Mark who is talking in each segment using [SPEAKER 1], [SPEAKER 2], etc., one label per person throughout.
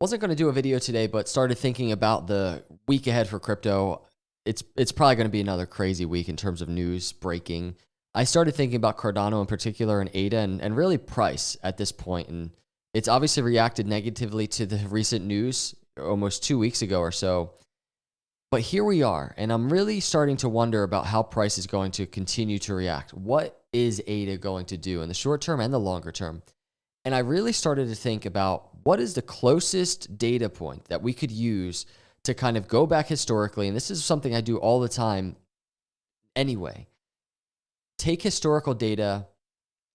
[SPEAKER 1] Wasn't going to do a video today, but started thinking about the week ahead for crypto. It's probably going to be another crazy week in terms of news breaking. I started thinking about Cardano in particular and ADA and really price at this point. And it's obviously reacted negatively to the recent news almost 2 weeks ago or so. But here we are, and I'm really starting to wonder about how price is going to continue to react. What is ADA going to do in the short term and the longer term? And I really started to think about what is the closest data point that we could use to kind of go back historically. And this is something I do all the time anyway. Take historical data,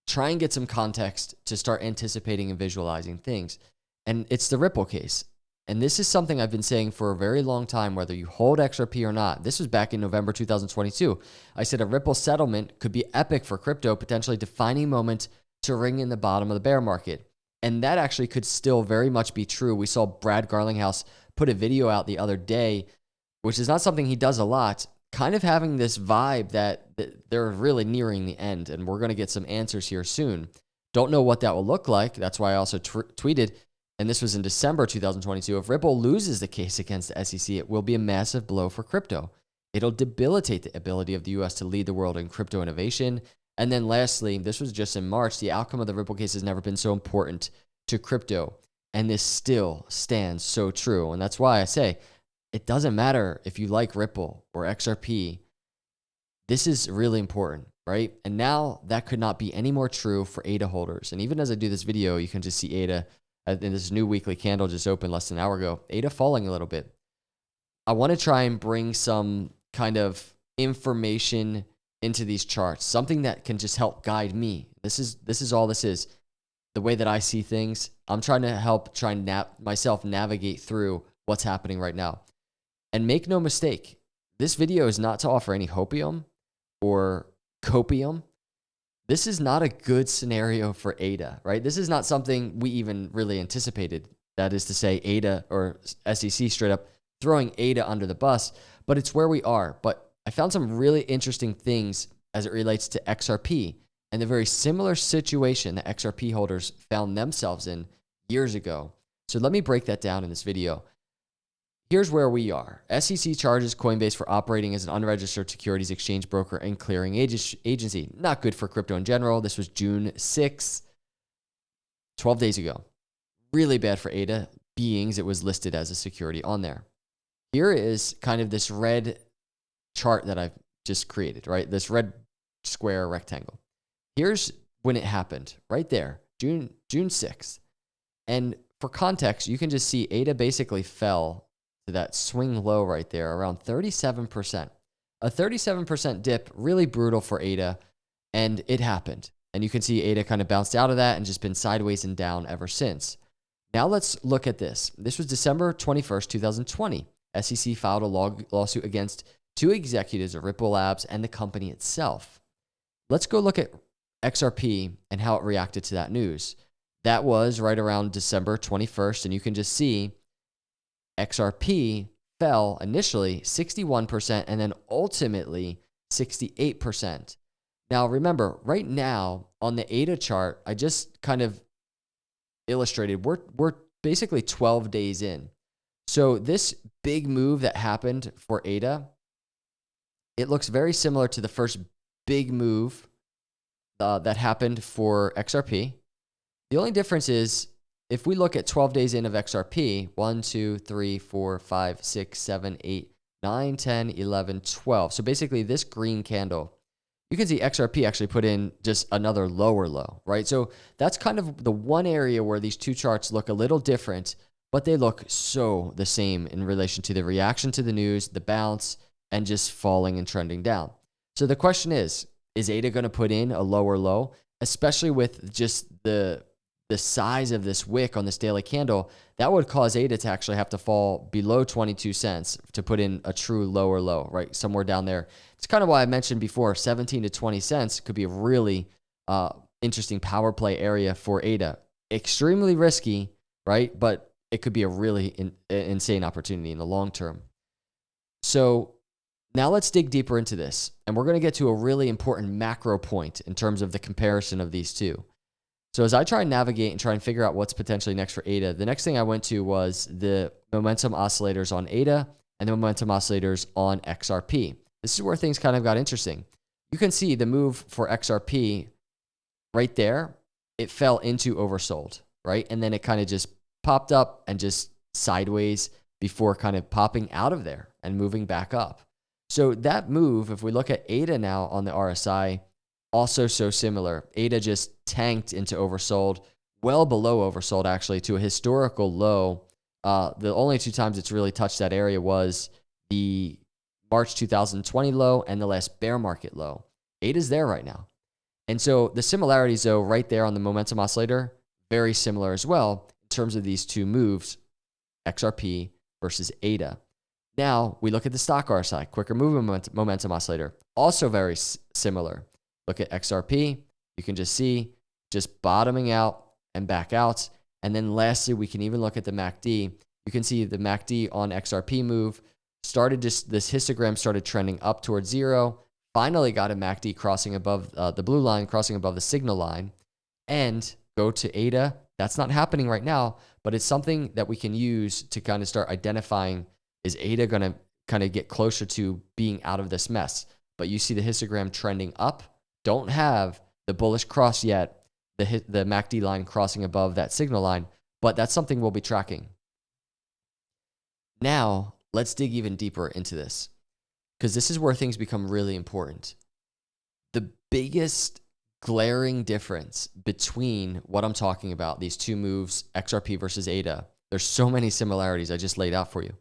[SPEAKER 1] try and get some context to start anticipating and visualizing things. And it's the Ripple case. And this is something I've been saying for a very long time, whether you hold XRP or not. This was back in November 2022. I said a Ripple settlement could be epic for crypto, potentially defining moment to ring in the bottom of the bear market. And that actually could still very much be true. We saw Brad Garlinghouse put a video out the other day, which is not something he does a lot, kind of having this vibe that they're really nearing the end, and we're going to get some answers here soon. Don't know what that will look like. That's why I also tweeted, and this was in December 2022, if Ripple loses the case against the SEC, it will be a massive blow for crypto. It'll debilitate the ability of the US to lead the world in crypto innovation. And then lastly, this was just in March, the outcome of the Ripple case has never been so important to crypto. And this still stands so true. And that's why I say it doesn't matter if you like Ripple or XRP. This is really important, right? And now that could not be any more true for ADA holders. And even as I do this video, you can just see ADA in this new weekly candle just opened less than an hour ago, ADA falling a little bit. I want to try and bring some kind of information into these charts, something that can just help guide me. This is all this is. The way that I see things, I'm trying to help myself navigate through what's happening right now. And make no mistake, this video is not to offer any hopium or copium. This is not a good scenario for ADA, right? This is not something we even really anticipated. That is to say, ADA or SEC straight up throwing ADA under the bus, but it's where we are. But I found some really interesting things as it relates to XRP and the very similar situation that XRP holders found themselves in years ago. So let me break that down in this video. Here's where we are. SEC charges Coinbase for operating as an unregistered securities exchange broker and clearing agency. Not good for crypto in general. This was June 6th, 12 days ago. Really bad for ADA, being it was listed as a security on there. Here is kind of this red chart that I've just created, right? This red square rectangle. Here's when it happened, right there, June 6th. And for context, you can just see ADA basically fell to that swing low right there, around 37%. A 37% dip, really brutal for ADA, and it happened. And you can see ADA kind of bounced out of that and just been sideways and down ever since. Now let's look at this. This was December 21st, 2020. SEC filed a lawsuit against two executives of Ripple Labs and the company itself. Let's go look at XRP and how it reacted to that news. That was right around December 21st, and you can just see XRP fell initially 61% and then ultimately 68%. Now remember, right now on the ADA chart, I just kind of illustrated, we're basically 12 days in. So this big move that happened for ADA, it looks very similar to the first big move that happened for XRP. The only difference is if we look at 12 days in of XRP, 1, 2, 3, 4, 5, 6, 7, 8, 9, 10, 11, 12. So basically this green candle, you can see XRP actually put in just another lower low, right? So that's kind of the one area where these two charts look a little different, but they look so the same in relation to the reaction to the news, the bounce, and just falling and trending down. So the question is ADA going to put in a lower low, especially with just the size of this wick on this daily candle? That would cause ADA to actually have to fall below 22 cents to put in a true lower low, right? Somewhere down there. It's kind of why I mentioned before, 17 to 20 cents could be a really interesting power play area for ADA. Extremely risky, right? But it could be a really insane opportunity in the long term. So now let's dig deeper into this. And we're going to get to a really important macro point in terms of the comparison of these two. So as I try and navigate and try and figure out what's potentially next for ADA, the next thing I went to was the momentum oscillators on ADA and the momentum oscillators on XRP. This is where things kind of got interesting. You can see the move for XRP right there. It fell into oversold, right? And then it kind of just popped up and just sideways before kind of popping out of there and moving back up. So that move, if we look at ADA now on the RSI, also so similar. ADA just tanked into oversold, well below oversold actually, to a historical low. The only two times it's really touched that area was the March 2020 low and the last bear market low. ADA's there right now. And so the similarities, though, right there on the momentum oscillator, very similar as well in terms of these two moves, XRP versus ADA. Now we look at the stock RSI, quicker moving momentum oscillator, also very similar. Look at XRP, you can just see just bottoming out and back out. And then lastly, we can even look at the MACD. You can see the MACD on XRP move started this histogram started trending up towards zero, finally got a MACD crossing above the blue line, crossing above the signal line, and go to ADA. That's not happening right now, but it's something that we can use to kind of start identifying, is ADA going to kind of get closer to being out of this mess? But you see the histogram trending up. Don't have the bullish cross yet, the MACD line crossing above that signal line, but that's something we'll be tracking. Now, let's dig even deeper into this, because this is where things become really important. The biggest glaring difference between what I'm talking about, these two moves, XRP versus ADA, there's so many similarities I just laid out for you.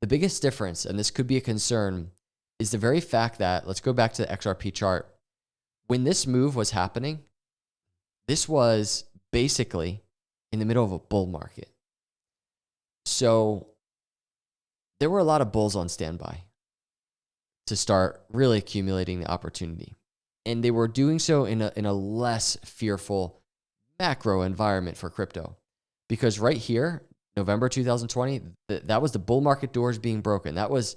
[SPEAKER 1] The biggest difference, and this could be a concern, is the very fact that, let's go back to the XRP chart. When this move was happening, this was basically in the middle of a bull market. So there were a lot of bulls on standby to start really accumulating the opportunity. And they were doing so in a less fearful macro environment for crypto. Because right here, November 2020, that was the bull market doors being broken. That was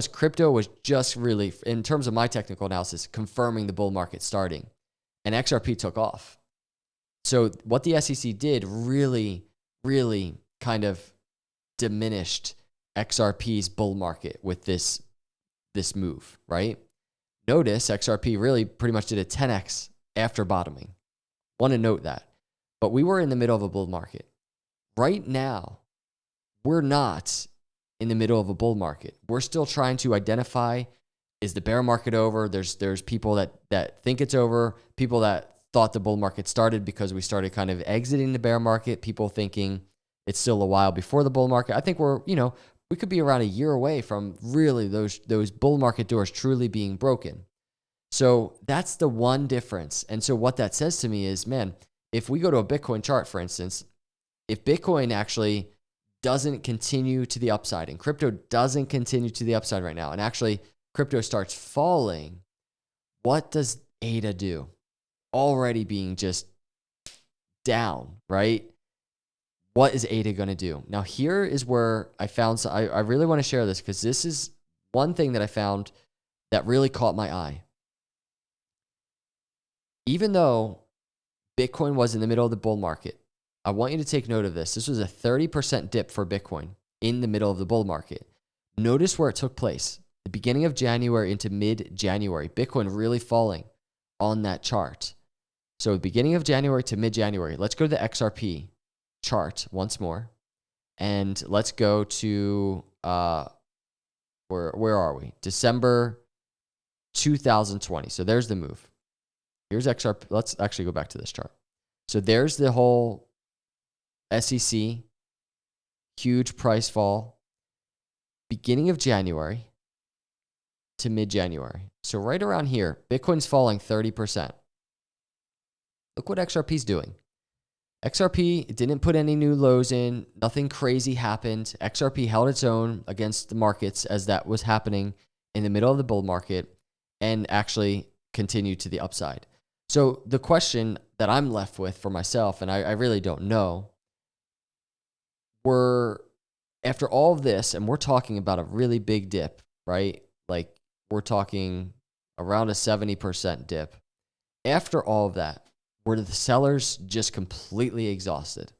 [SPEAKER 1] crypto was just really, in terms of my technical analysis, confirming the bull market starting. And XRP took off. So what the SEC did really, really kind of diminished XRP's bull market with this move, right? Notice XRP really pretty much did a 10x after bottoming. Want to note that. But we were in the middle of a bull market. Right now, we're not in the middle of a bull market. We're still trying to identify, is the bear market over? There's people that think it's over, people that thought the bull market started because we started kind of exiting the bear market, people thinking it's still a while before the bull market. I think we could be around a year away from really those bull market doors truly being broken. So that's the one difference. And so what that says to me is, man, if we go to a Bitcoin chart, for instance, if Bitcoin actually doesn't continue to the upside and crypto doesn't continue to the upside right now, and actually crypto starts falling, what does ADA do? Already being just down, right? What is ADA going to do? Now, here is where I found, I really want to share this because this is one thing that I found that really caught my eye. Even though Bitcoin was in the middle of the bull market, I want you to take note of this. This was a 30% dip for Bitcoin in the middle of the bull market. Notice where it took place. The beginning of January into mid-January, Bitcoin really falling on that chart. So beginning of January to mid-January, let's go to the XRP chart once more. And let's go to, where are we? December 2020. So there's the move. Here's XRP. Let's actually go back to this chart. So there's the whole SEC, huge price fall, beginning of January to mid-January. So right around here, Bitcoin's falling 30%. Look what XRP's doing. XRP didn't put any new lows in. Nothing crazy happened. XRP held its own against the markets as that was happening in the middle of the bull market and actually continued to the upside. So the question that I'm left with for myself, and I really don't know, after all of this, and we're talking about a really big dip, right? Like we're talking around a 70% dip. After all of that, Were the sellers just completely exhausted?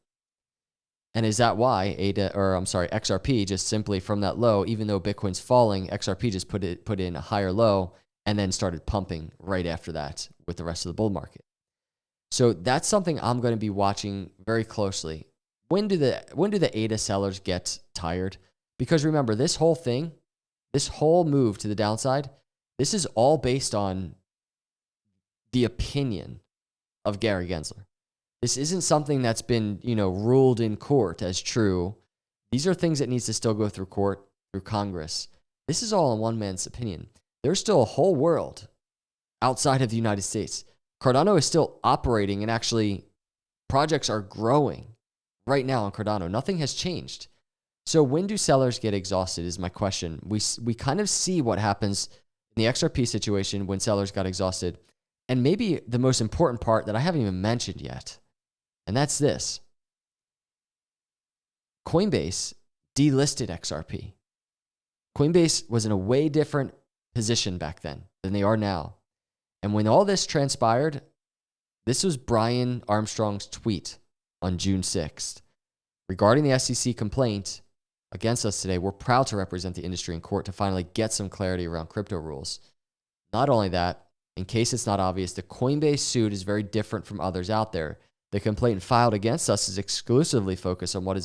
[SPEAKER 1] And is that why XRP just simply from that low, even though Bitcoin's falling, XRP just put in a higher low and then started pumping right after that with the rest of the bull market? So that's something I'm going to be watching very closely. When do the ADA sellers get tired? Because remember, this whole thing, this whole move to the downside, this is all based on the opinion of Gary Gensler. This isn't something that's been, ruled in court as true. These are things that needs to still go through court, through Congress. This is all in one man's opinion. There's still a whole world outside of the United States. Cardano is still operating, and actually projects are growing right now on Cardano. Nothing has changed. So when do sellers get exhausted is my question. We kind of see what happens in the XRP situation when sellers got exhausted. And maybe the most important part that I haven't even mentioned yet, and that's this. Coinbase delisted XRP. Coinbase was in a way different position back then than they are now. And when all this transpired, this was Brian Armstrong's tweet on June 6th. Regarding the SEC complaint against us today, we're proud to represent the industry in court to finally get some clarity around crypto rules. Not only that, in case it's not obvious, the Coinbase suit is very different from others out there. The complaint filed against us is exclusively focused on what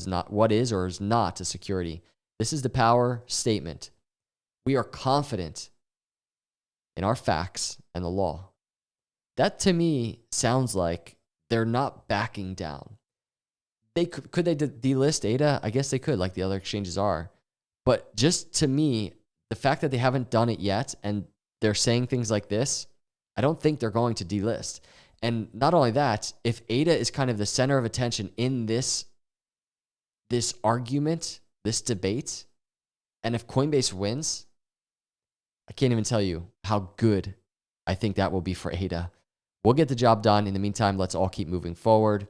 [SPEAKER 1] is or is not a security. This is the power statement. We are confident in our facts and the law. That to me sounds like they're not backing down. Could they delist ADA? I guess they could, like the other exchanges are. But just to me, the fact that they haven't done it yet and they're saying things like this, I don't think they're going to delist. And not only that, if ADA is kind of the center of attention in this argument, this debate, and if Coinbase wins, I can't even tell you how good I think that will be for ADA. We'll get the job done. In the meantime, let's all keep moving forward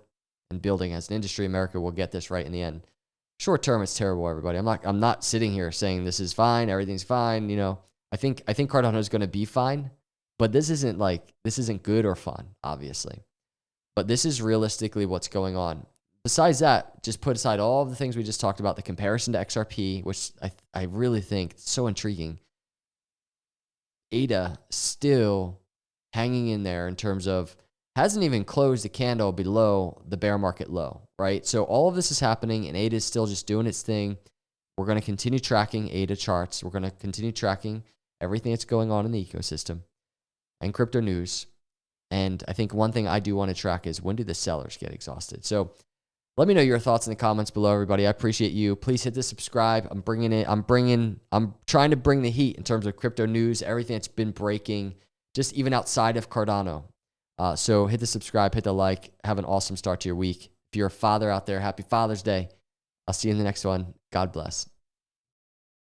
[SPEAKER 1] and building as an industry. America will get this right in the end. Short term, it's terrible, everybody. I'm not sitting here saying this is fine, everything's fine. I think Cardano is going to be fine, but this isn't good or fun, obviously. But this is realistically what's going on. Besides that, just put aside all of the things we just talked about, the comparison to XRP, which I really think is so intriguing. ADA still hanging in there in terms of hasn't even closed the candle below the bear market low, right? So all of this is happening and ADA is still just doing its thing. We're going to continue tracking ADA charts. We're going to continue tracking everything that's going on in the ecosystem and crypto news. And I think one thing I do want to track is when do the sellers get exhausted? So let me know your thoughts in the comments below, everybody. I appreciate you. Please hit the subscribe. I'm trying to bring the heat in terms of crypto news, everything that's been breaking, just even outside of Cardano. So hit the subscribe, hit the like. Have an awesome start to your week. If you're a father out there, happy Father's Day. I'll see you in the next one. God bless.